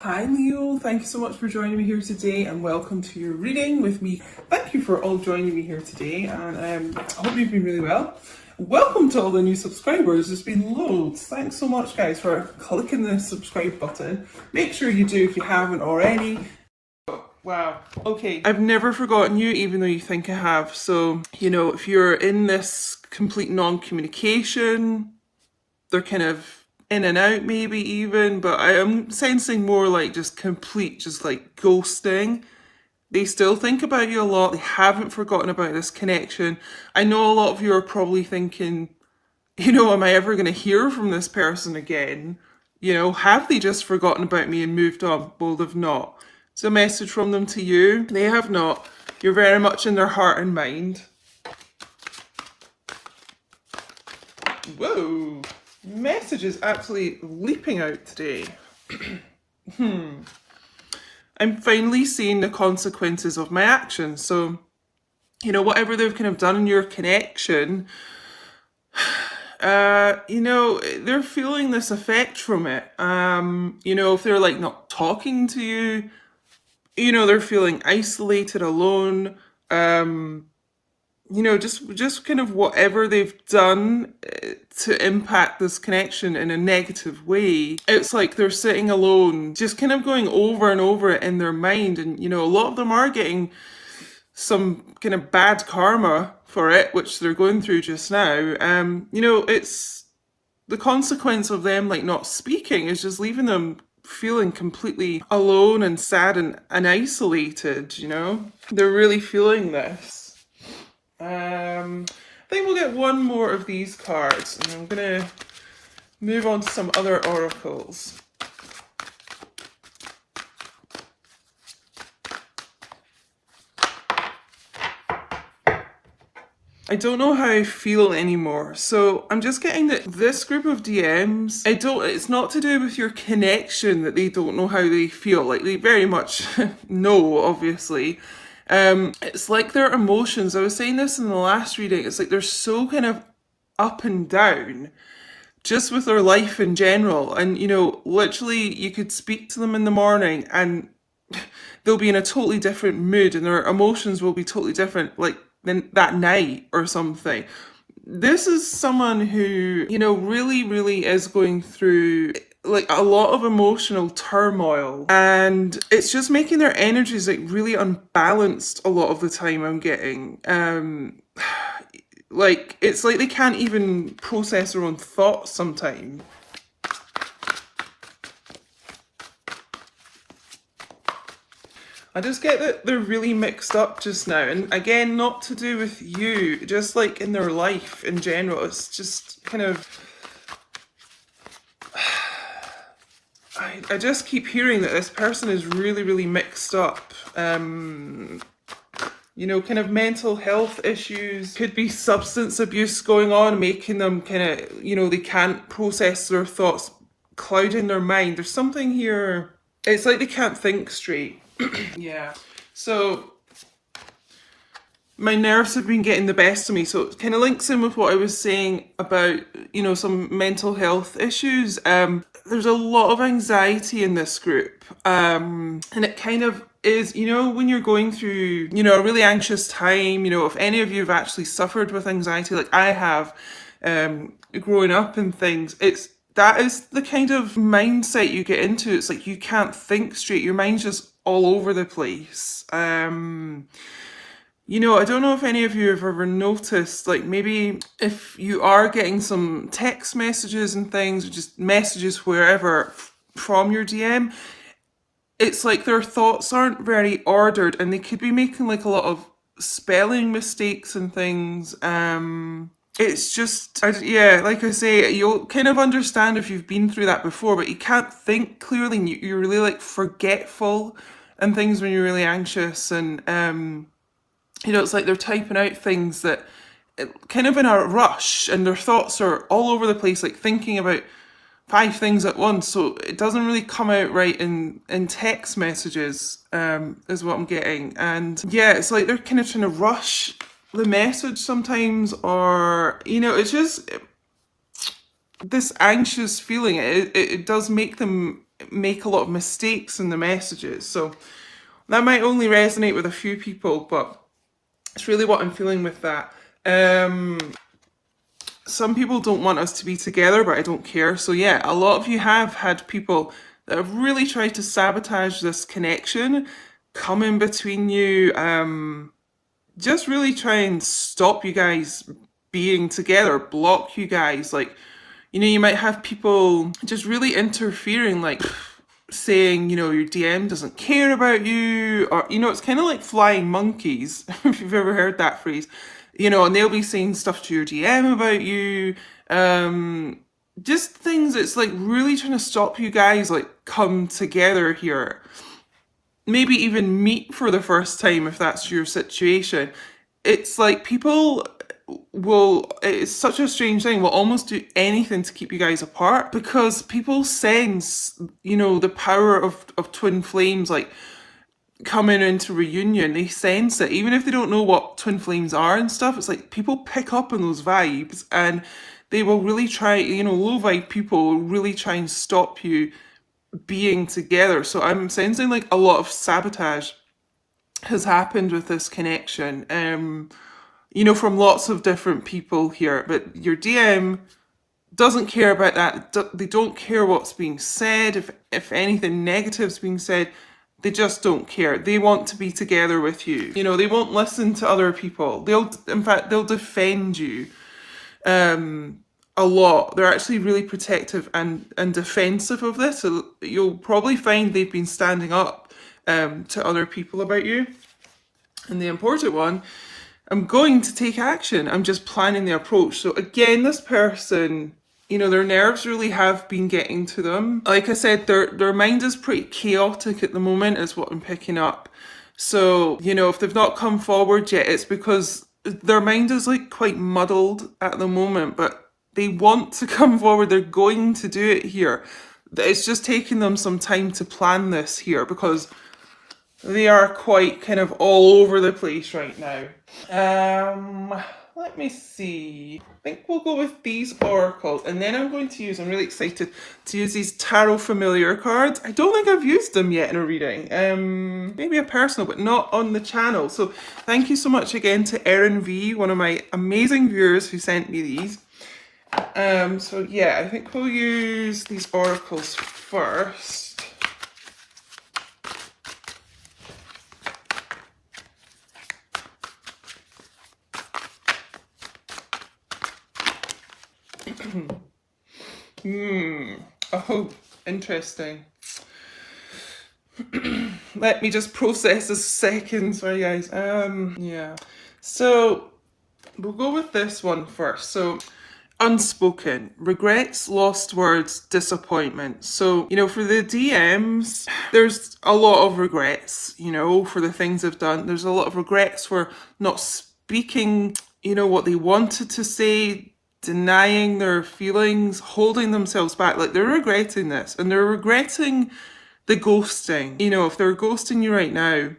Hi Leo, thank you so much for joining me here today and welcome to your reading with me. Thank you for all joining me here today and I hope you've been really well. Welcome to all the new subscribers, there's been loads. Thanks so much guys for clicking the subscribe button. Make sure you do if you haven't already. Wow, okay. I've never forgotten you even though you think I have. So, if you're in this complete non-communication, they're kind of in and out maybe even, but I am sensing more like just complete, just like ghosting. They still think about you a lot. They haven't forgotten about this connection. I know a lot of you are probably thinking, am I ever going to hear from this person again? Have they just forgotten about me and moved on? Well, they've not. It's a message from them to you. They have not. You're very much in their heart and mind. Whoa. Message is absolutely leaping out today. I'm finally seeing the consequences of my actions. So, whatever they've kind of done in your connection, they're feeling this effect from it. If they're like not talking to you, they're feeling isolated, alone. Just kind of whatever they've done to impact this connection in a negative way. It's like they're sitting alone, just kind of going over and over it in their mind. And, a lot of them are getting some kind of bad karma for it, which they're going through just now. It's the consequence of them like not speaking is just leaving them feeling completely alone and sad and isolated, They're really feeling this. I think we'll get one more of these cards and I'm going to move on to some other oracles. I don't know how I feel anymore. So I'm just getting that this group of DMs, it's not to do with your connection that they don't know how they feel. Like they very much know, obviously. It's like their emotions. I was saying this in the last reading. It's like they're so kind of up and down just with their life in general. And, literally you could speak to them in the morning and they'll be in a totally different mood and their emotions will be totally different, like than that night or something. This is someone who, really, really is going through like a lot of emotional turmoil and it's just making their energies like really unbalanced a lot of the time. I'm getting like it's like they can't even process their own thoughts sometimes. I just get that they're really mixed up just now, and again, not to do with you, just like in their life in general. It's just kind of I just keep hearing that this person is really, really mixed up. Kind of mental health issues, could be substance abuse going on, making them kind of, they can't process their thoughts, clouding their mind. There's something here, it's like they can't think straight. Yeah. So my nerves have been getting the best of me. So it kind of links in with what I was saying about, some mental health issues. There's a lot of anxiety in this group. And it kind of is, when you're going through, a really anxious time, if any of you have actually suffered with anxiety like I have, growing up and things, that is the kind of mindset you get into. It's like you can't think straight. Your mind's just all over the place. I don't know if any of you have ever noticed, like maybe if you are getting some text messages and things, or just messages wherever from your DM, it's like their thoughts aren't very ordered and they could be making like a lot of spelling mistakes and things. It's just, like I say, you'll kind of understand if you've been through that before, but you can't think clearly and you're really like forgetful and things when you're really anxious and it's like they're typing out things that kind of in a rush and their thoughts are all over the place, like thinking about 5 things at once. So it doesn't really come out right in text messages, is what I'm getting. And yeah, it's like they're kind of trying to rush the message sometimes, or, it's just this anxious feeling. It does make them make a lot of mistakes in the messages. So that might only resonate with a few people, but it's really what I'm feeling with that. Some people don't want us to be together, but I don't care. So yeah, a lot of you have had people that have really tried to sabotage this connection, come in between you, just really try and stop you guys being together, block you guys. Like, you know, you might have people just really interfering, like saying, you know, your DM doesn't care about you, or, you know, it's kind of like flying monkeys, if you've ever heard that phrase, you know, and they'll be saying stuff to your DM about you, just things that's like really trying to stop you guys like come together here. Maybe even meet for the first time if that's your situation. It's like people will, it's such a strange thing, will almost do anything to keep you guys apart because people sense, you know, the power of twin flames, like coming into reunion. They sense it, even if they don't know what twin flames are and stuff. It's like people pick up on those vibes and they will really try, you know, low vibe people will really try and stop you being together. So I'm sensing like a lot of sabotage has happened with this connection, you know, from lots of different people here. But your DM doesn't care about that. They don't care what's being said. If anything negative's being said, they just don't care. They want to be together with you. You know, they won't listen to other people. In fact, they'll defend you. A lot. They're actually really protective and defensive of this. So you'll probably find they've been standing up to other people about you. And the important one, I'm going to take action. I'm just planning the approach. So again, this person, you know, their nerves really have been getting to them. Like I said, their mind is pretty chaotic at the moment is what I'm picking up. So, you know, if they've not come forward yet, it's because their mind is like quite muddled at the moment, but they want to come forward. They're going to do it here. It's just taking them some time to plan this here because they are quite kind of all over the place right now. Let me see. I think we'll go with these oracles, and then I'm going to use, I'm really excited to use these tarot familiar cards. I don't think I've used them yet in a reading. Maybe a personal, but not on the channel. So thank you so much again to Erin V, one of my amazing viewers who sent me these. So yeah, I think we'll use these oracles first. Oh, interesting. Let me just process a second, sorry guys. Yeah. So we'll go with this one first. So unspoken, regrets, lost words, disappointment. So, you know, for the DMs, there's a lot of regrets, you know, for the things they've done. There's a lot of regrets for not speaking, you know, what they wanted to say, denying their feelings, holding themselves back. Like they're regretting this and they're regretting the ghosting. You know, if they're ghosting you right now,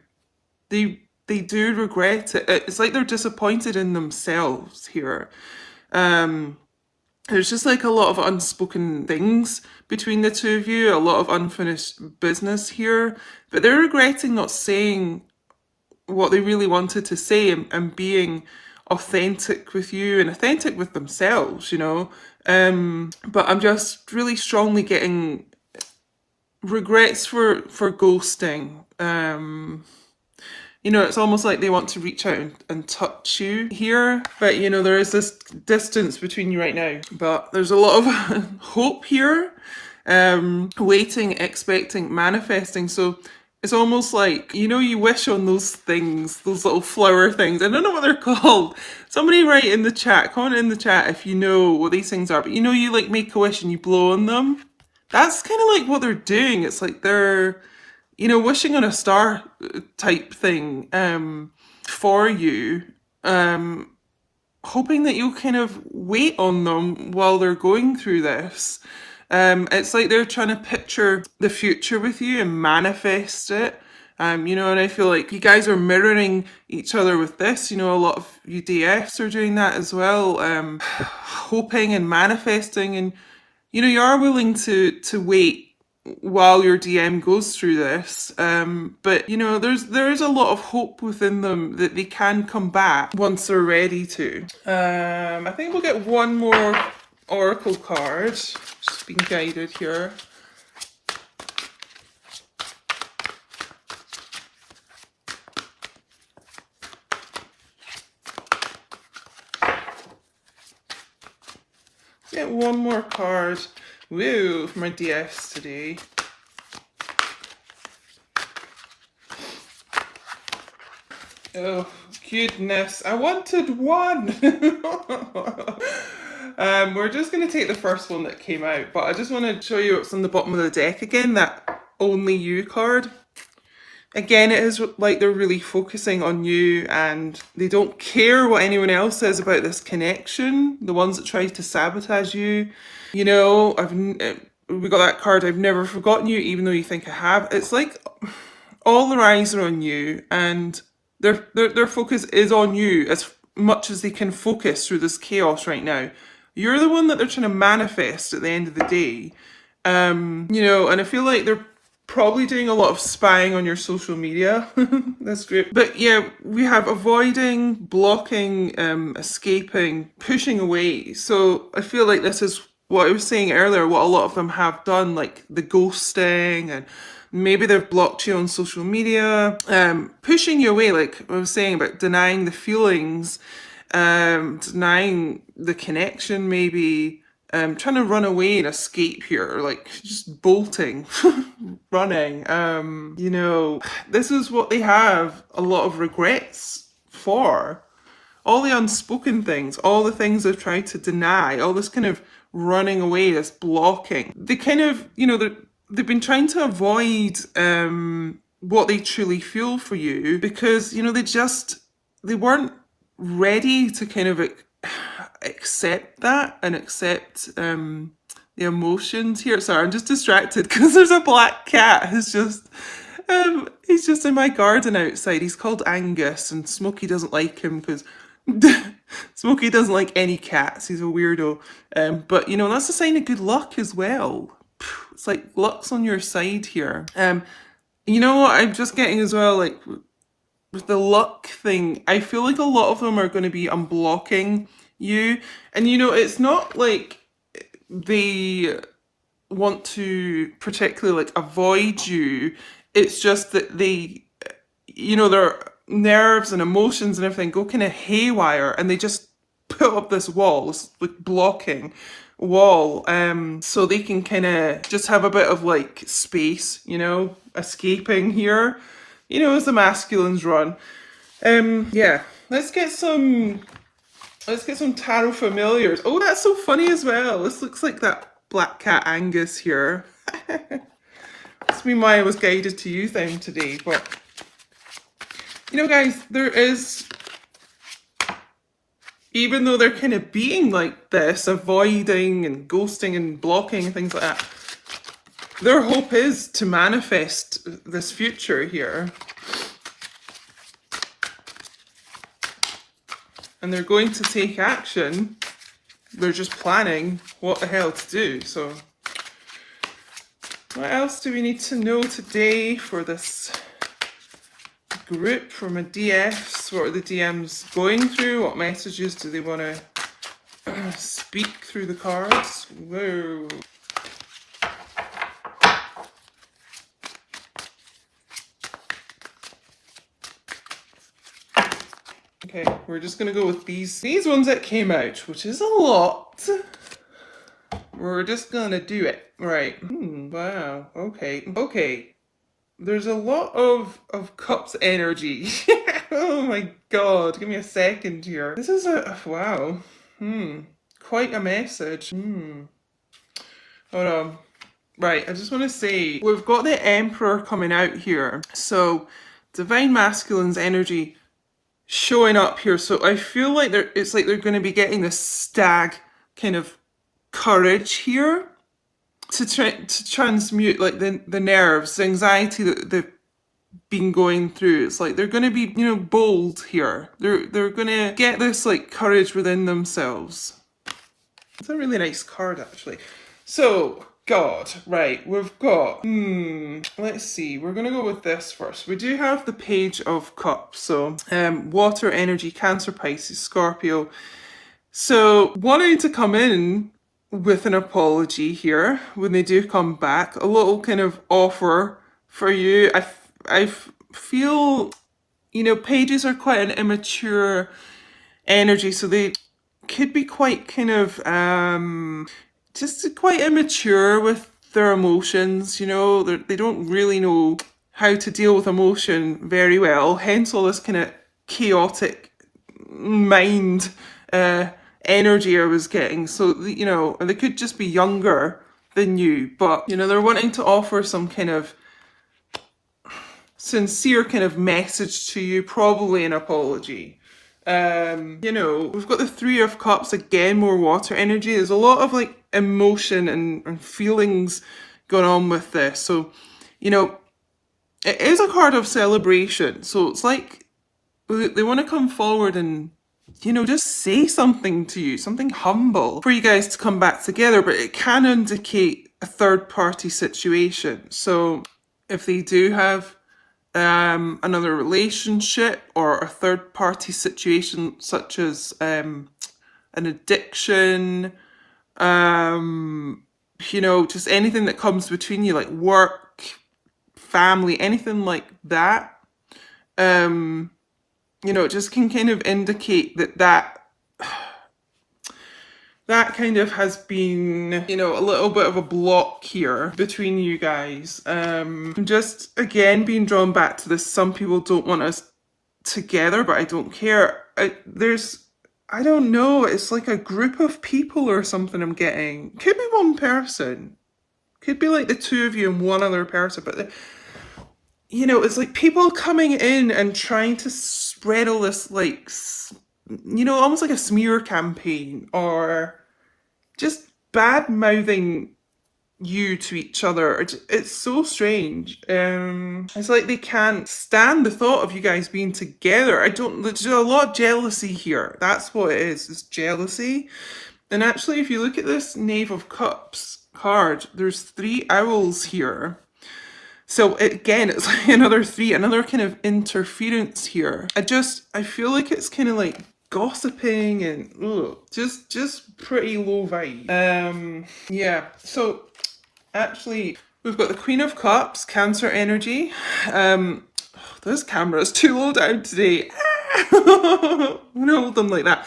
they do regret it. It's like they're disappointed in themselves here. There's just like a lot of unspoken things between the two of you, a lot of unfinished business here, but they're regretting not saying what they really wanted to say and being authentic with you and authentic with themselves, you know. But I'm just really strongly getting regrets for ghosting. You know, it's almost like they want to reach out and touch you here. But, you know, there is this distance between you right now. But there's a lot of hope here. Waiting, expecting, manifesting. So it's almost like, you know, you wish on those things, those little flower things. I don't know what they're called. Somebody write in the chat, comment in the chat if you know what these things are. But you know, you like make a wish and you blow on them. That's kind of like what they're doing. It's like they're, you know, wishing on a star type thing for you, hoping that you'll kind of wait on them while they're going through this. It's like they're trying to picture the future with you and manifest it. You know, and I feel like you guys are mirroring each other with this. You know, a lot of you DFs are doing that as well, hoping and manifesting, and you know, you are willing to wait while your DM goes through this. But you know, there is a lot of hope within them that they can come back once they're ready to. I think we'll get one more oracle card. Just being guided here. Get one more card. Woo, for my DS today. Oh, goodness. I wanted one. We're just going to take the first one that came out, but I just want to show you what's on the bottom of the deck again, that Only You card. Again, it is like they're really focusing on you and they don't care what anyone else says about this connection. The ones that try to sabotage you. You know, we got that card, I've never forgotten you, even though you think I have. It's like all their eyes are on you and their focus is on you as much as they can focus through this chaos right now. You're the one that they're trying to manifest at the end of the day. You know, and I feel like they're probably doing a lot of spying on your social media. That's great. But yeah, we have avoiding, blocking, escaping, pushing away. So I feel like this is what I was saying earlier, what a lot of them have done, like the ghosting, and maybe they've blocked you on social media, pushing you away, like I was saying about denying the feelings, denying the connection maybe, trying to run away and escape here, like just bolting, running. You know, this is what they have a lot of regrets for. All the unspoken things, all the things they've tried to deny, all this kind of running away, this blocking. They kind of, you know, they've been trying to avoid what they truly feel for you because, you know, they weren't ready to kind of accept that and accept the emotions here. Sorry, I'm just distracted because there's a black cat who's just he's just in my garden outside. He's called Angus and Smokey doesn't like him because Smokey doesn't like any cats. He's a weirdo. But you know, that's a sign of good luck as well. It's like luck's on your side here. You know what I'm just getting as well, like with the luck thing, I feel like a lot of them are going to be unblocking you. And you know, it's not like they want to particularly like avoid you. It's just that they, you know, their nerves and emotions and everything go kind of haywire and they just put up this wall, this like blocking wall, so they can kind of just have a bit of like space, you know, escaping here, you know, as the masculines run. Yeah, let's get some tarot familiars. Oh, that's so funny as well. This looks like that black cat Angus here. That's me why I was guided to use them today. But you know, guys, there is, even though they're kind of being like this, avoiding and ghosting and blocking and things like that, their hope is to manifest this future here. And they're going to take action. They're just planning what the hell to do. So what else do we need to know today for this group, from a DFs? What are the DMs going through? What messages do they want to speak through the cards? Whoa. Okay, we're just going to go with these ones that came out, which is a lot. We're just going to do it. Right. Wow. Okay. There's a lot of cups energy. Oh my god. Give me a second here. This is wow. Quite a message. Hold on. Right, I just want to say, we've got the Emperor coming out here. So, Divine Masculine's energy showing up here. So I feel like it's like they're going to be getting this stag kind of courage here to transmute like the nerves, the anxiety that they've been going through. It's like they're going to be, you know, bold here. They're going to get this like courage within themselves. It's a really nice card actually. So God, right, we've got, let's see, we're going to go with this first. We do have the Page of Cups, so water, energy, Cancer, Pisces, Scorpio. So wanting to come in with an apology here when they do come back, a little kind of offer for you. I feel, you know, pages are quite an immature energy, so they could be quite kind of just quite immature with their emotions. You know, they don't really know how to deal with emotion very well, hence all this kind of chaotic mind energy I was getting. So, you know, they could just be younger than you, but, you know, they're wanting to offer some kind of sincere kind of message to you, probably an apology. You know, we've got the Three of Cups, again, more water energy. There's a lot of like emotion and feelings going on with this. So, you know, it is a card of celebration. So it's like they want to come forward and, you know, just say something to you, something humble for you guys to come back together, but it can indicate a third party situation. So if they do have another relationship or a third party situation, such as an addiction, you know, just anything that comes between you, like work, family, anything like that, you know, it just can kind of indicate that kind of has been, you know, a little bit of a block here between you guys. I'm just, again, being drawn back to this. Some people don't want us together, but I don't care. I don't know, it's like a group of people or something I'm getting. Could be one person. Could be like the two of you and one other person, but you know, it's like people coming in and trying to spread all this, like, you know, almost like a smear campaign, or just bad mouthing you to each other. It's so strange. It's like they can't stand the thought of you guys being together. There's a lot of jealousy here. That's what it is. It's jealousy. And actually, if you look at this Knave of Cups card, there's 3 owls here. So again, it's like another kind of interference here. I feel like it's kind of like gossiping and just pretty low vibe. Yeah, so actually we've got the Queen of Cups, Cancer energy. This camera's too low down today. I'm gonna hold them like that.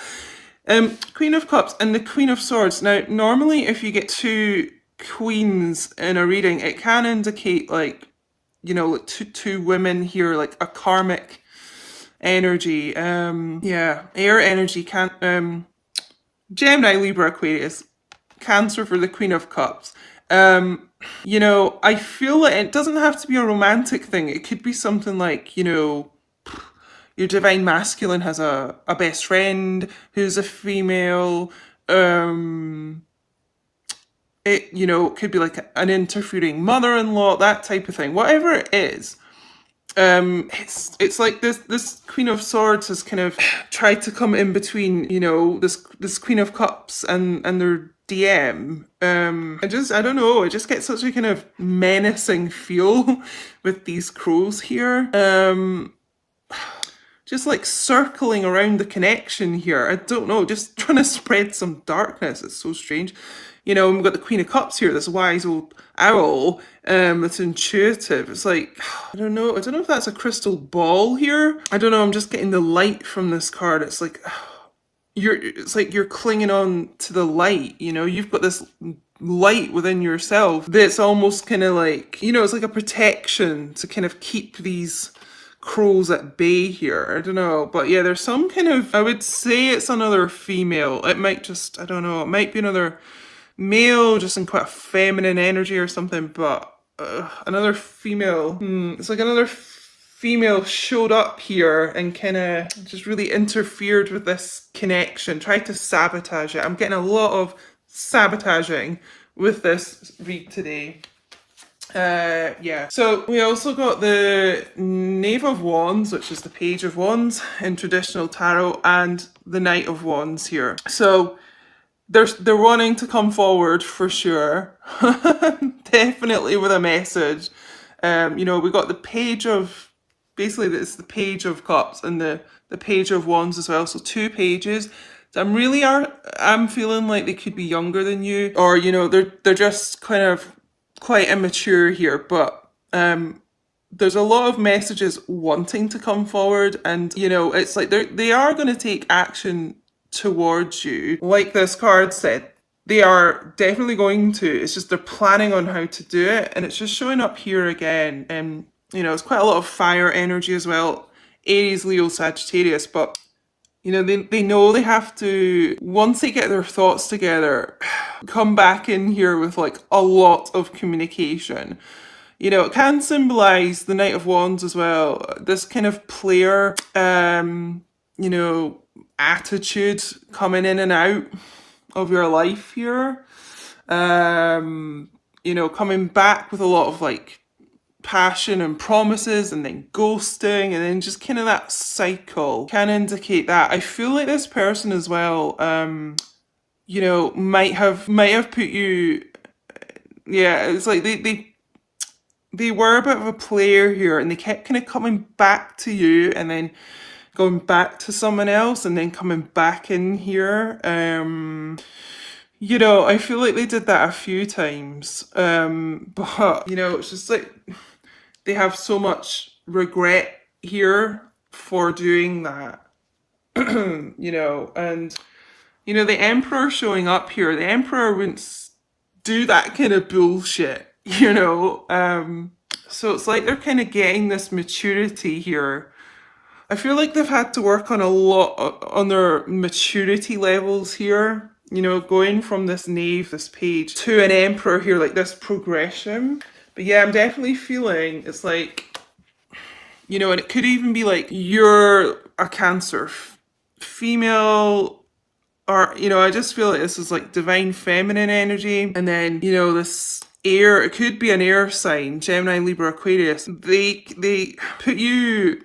Queen of Cups and the Queen of Swords. Now, normally if you get 2 queens in a reading, it can indicate, like, you know, like two women here, like a karmic energy. Yeah, air energy, Gemini, Libra, Aquarius, Cancer for the Queen of Cups. You know, I feel like it doesn't have to be a romantic thing. It could be something like, you know, your divine masculine has a best friend who's a female. It, you know, could be like an interfering mother-in-law, that type of thing. Whatever it is, it's like this Queen of Swords has kind of tried to come in between, you know, this Queen of Cups and their DM. I don't know, I just get such a kind of menacing feel with these crows here. Just like circling around the connection here. I don't know, just trying to spread some darkness. It's so strange. You know, we've got the Queen of Cups here, this wise old owl that's intuitive. It's like, I don't know if that's a crystal ball here. I don't know, I'm just getting the light from this card. It's like, it's like you're clinging on to the light, you know? You've got this light within yourself that's almost kind of like, you know, it's like a protection to kind of keep these crows at bay here. I don't know, but yeah, there's some kind of, I would say it's another female. It might just, I don't know, it might be another male, just in quite a feminine energy or something, but another female. It's like another female showed up here and kind of just really interfered with this connection, tried to sabotage it. I'm getting a lot of sabotaging with this read today. Yeah, so we also got the Knave of Wands, which is the Page of Wands in traditional tarot, and the Knight of Wands here. So they're wanting to come forward for sure. Definitely with a message. We got the page of, basically it's the page of cups and the page of wands as well. So 2 pages. So I'm feeling like they could be younger than you, or they're just kind of quite immature here, but there's a lot of messages wanting to come forward, and it's like they are going to take action towards you. Like this card said, they are definitely going to. It's just they're planning on how to do it, and it's just showing up here again. And it's quite a lot of fire energy as well. Aries, Leo, Sagittarius, but they know they have to, once they get their thoughts together, come back in here with like a lot of communication. It can symbolize the Knight of Wands as well. This kind of player, attitude coming in and out of your life here. Coming back with a lot of like passion and promises, and then ghosting, and then just kind of that cycle can indicate that. I feel like this person as well, might have put you, it's like they were a bit of a player here, and they kept kind of coming back to you and then going back to someone else and then coming back in here. I feel like they did that a few times. But it's just like they have so much regret here for doing that. And the Emperor showing up here, the Emperor wouldn't do that kind of bullshit. So it's like they're kind of getting this maturity here. I feel like they've had to work on a lot on their maturity levels here. Going from this Knave, this Page, to an Emperor here, like this progression. But yeah, I'm definitely feeling it's like, and it could even be like you're a Cancer female, or I just feel like this is like divine feminine energy, and then this air, it could be an air sign, Gemini, Libra, Aquarius. They put you,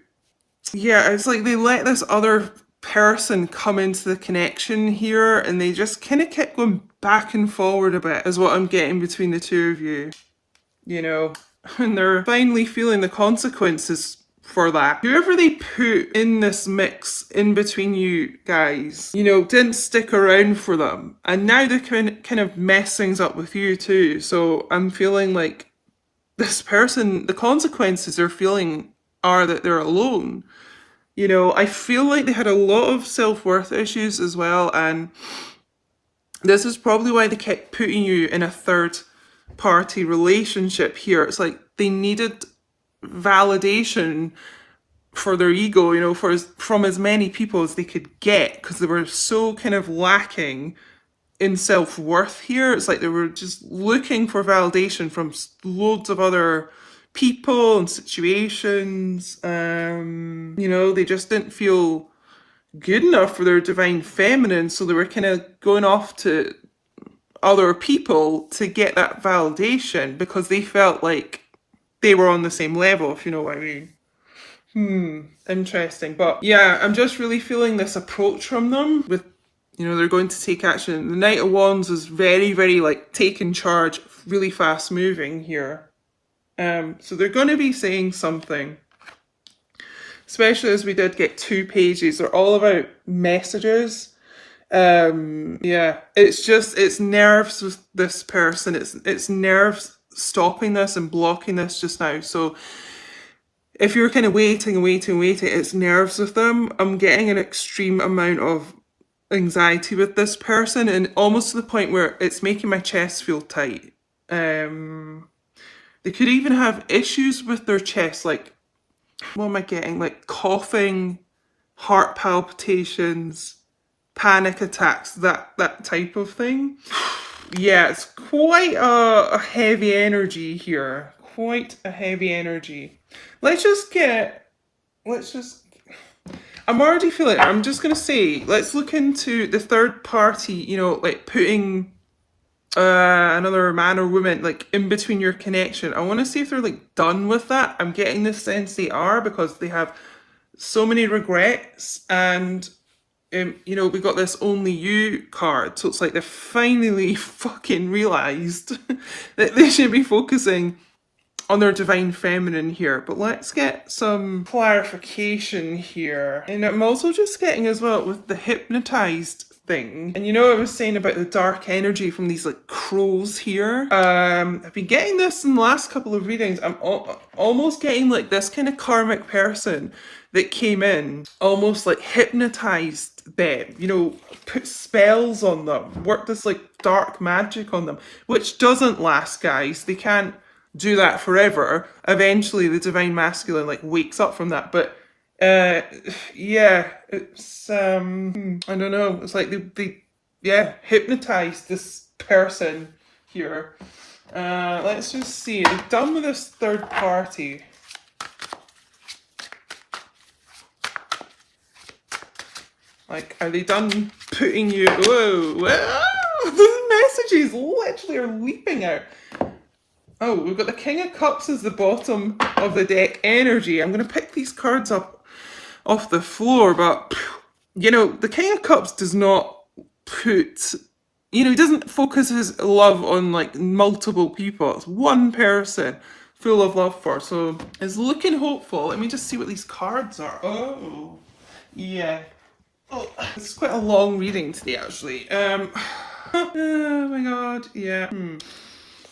it's like they let this other person come into the connection here, and they just kind of kept going back and forward a bit, is what I'm getting between the two of you. And they're finally feeling the consequences for that. Whoever they put in this mix in between you guys, didn't stick around for them. And now they kind of mess things up with you too. So I'm feeling like this person, the consequences they're feeling are that they're alone. I feel like they had a lot of self-worth issues as well. And this is probably why they kept putting you in a third party relationship here. It's like they needed validation for their ego, from as many people as they could get, because they were so kind of lacking in self-worth here. It's like they were just looking for validation from loads of other people and situations. They just didn't feel good enough for their divine feminine, so they were kind of going off to other people to get that validation because they felt like they were on the same level, if you know what I mean. Interesting. But yeah, I'm just really feeling this approach from them with, they're going to take action. The Knight of Wands is very, very like taking charge, really fast moving here. So they're going to be saying something, especially as we did get 2 pages. They're all about messages. It's nerves with this person. It's nerves stopping this and blocking this just now. So if you're kind of waiting, it's nerves with them. I'm getting an extreme amount of anxiety with this person, and almost to the point where it's making my chest feel tight. They could even have issues with their chest, like, what am I getting? Like coughing, heart palpitations, panic attacks, that type of thing. Yeah, it's quite a heavy energy here. Quite a heavy energy. I'm already feeling, I'm just going to say, let's look into the third party, like putting another man or woman like in between your connection. I want to see if they're like done with that. I'm getting this sense they are, because they have so many regrets, and you know, we got this only you card, so it's like they finally fucking realised that they should be focusing on their divine feminine here. But let's get some clarification here. And I'm also just getting as well with the hypnotized thing. And you know, I was saying about the dark energy from these like crows here. I've been getting this in the last couple of readings. I'm almost getting like this kind of karmic person that came in, almost like hypnotized them, you know, put spells on them, worked this like dark magic on them, which doesn't last, guys. They can't do that forever. Eventually the divine masculine like wakes up from that, but yeah, it's I don't know, it's like they yeah, hypnotized this person here. Let's just see, are they done with this third party? Like, are they done putting you, whoa, the messages literally are leaping out. Oh, we've got the King of Cups as the bottom of the deck energy. I'm going to pick these cards up off the floor, but, you know, the King of Cups does not put, you know, he doesn't focus his love on, like, multiple people. It's one person full of love for. So, it's looking hopeful. Let me just see what these cards are. Oh, yeah. Oh, this is quite a long reading today, actually. Oh my god, yeah.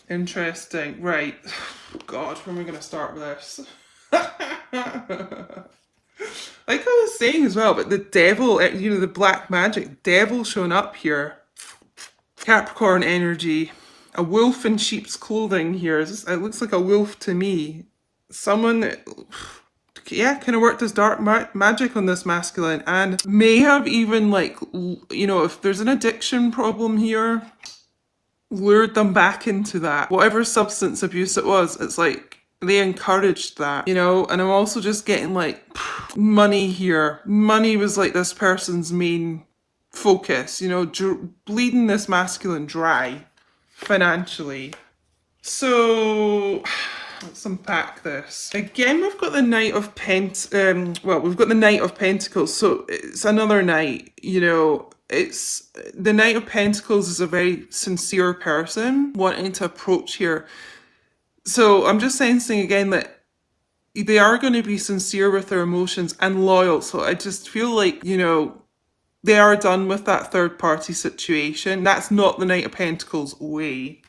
Interesting. Right. God, where am I going to start with this? Like I was saying as well, but the devil, you know, the black magic devil showing up here. Capricorn energy. A wolf in sheep's clothing here. It looks like a wolf to me. Someone that, yeah, kind of worked as dark magic on this masculine and may have even, like, you know, if there's an addiction problem here, lured them back into that. Whatever substance abuse it was, it's like they encouraged that, you know? And I'm also just getting like money here. Money was like this person's main focus, you know, bleeding this masculine dry financially. So let's unpack this. Again, we've got the Knight of we've got the Knight of Pentacles, so it's another knight, you know. It's the Knight of Pentacles is a very sincere person wanting to approach here. So I'm just sensing again that they are going to be sincere with their emotions and loyal. So I just feel like, you know, they are done with that third party situation. That's not the Knight of Pentacles way.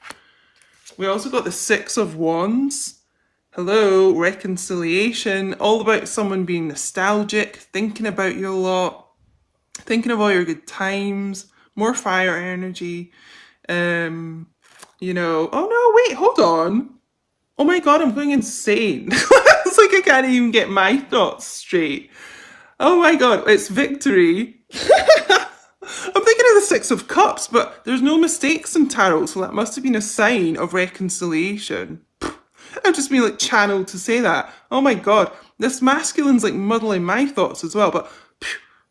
We also got the Six of Wands. Hello, reconciliation. All about someone being nostalgic, thinking about you a lot. Thinking of all your good times, more fire energy, you know, oh no, wait, hold on. Oh my god, I'm going insane. It's like I can't even get my thoughts straight. Oh my god, it's victory. I'm thinking of the Six of Cups, but there's no mistakes in tarot, so that must have been a sign of reconciliation. I've just been like channeled to say that. Oh my god, this masculine's like muddling my thoughts as well, but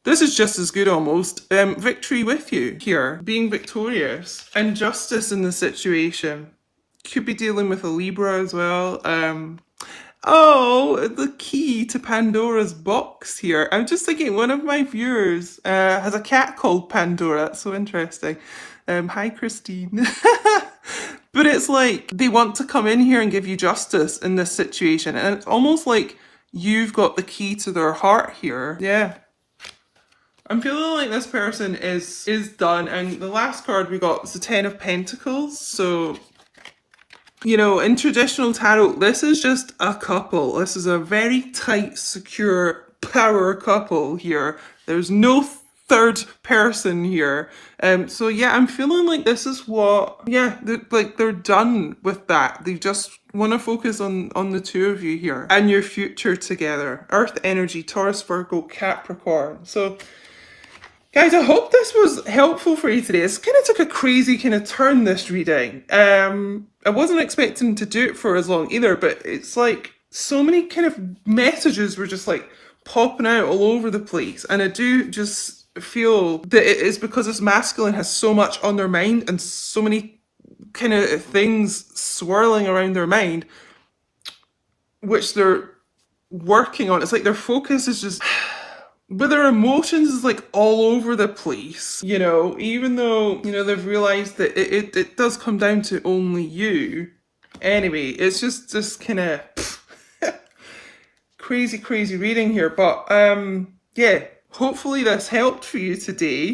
this is just as good almost. Victory with you here, being victorious. And justice in the situation. Could be dealing with a Libra as well. Oh, the key to Pandora's box here. I'm just thinking one of my viewers has a cat called Pandora. That's so interesting. Hi, Christine. But it's like they want to come in here and give you justice in this situation. And it's almost like you've got the key to their heart here. Yeah. I'm feeling like this person is done, and the last card we got was the Ten of Pentacles. So, you know, in traditional tarot, this is just a couple. This is a very tight, secure power couple here. There's no third person here. So yeah, I'm feeling like this is what, yeah, they're done with that. They just want to focus on the two of you here and your future together. Earth energy, Taurus, Virgo, Capricorn. So guys, I hope this was helpful for you today. It's kind of took a crazy kind of turn, this reading. I wasn't expecting to do it for as long either, but it's like so many kind of messages were just like popping out all over the place. And I do just feel that it is because this masculine has so much on their mind and so many kind of things swirling around their mind, which they're working on. It's like their focus is just but their emotions is like all over the place, you know, even though, you know, they've realised that it does come down to only you. Anyway, it's just kind of crazy reading here, but yeah, hopefully this helped for you today.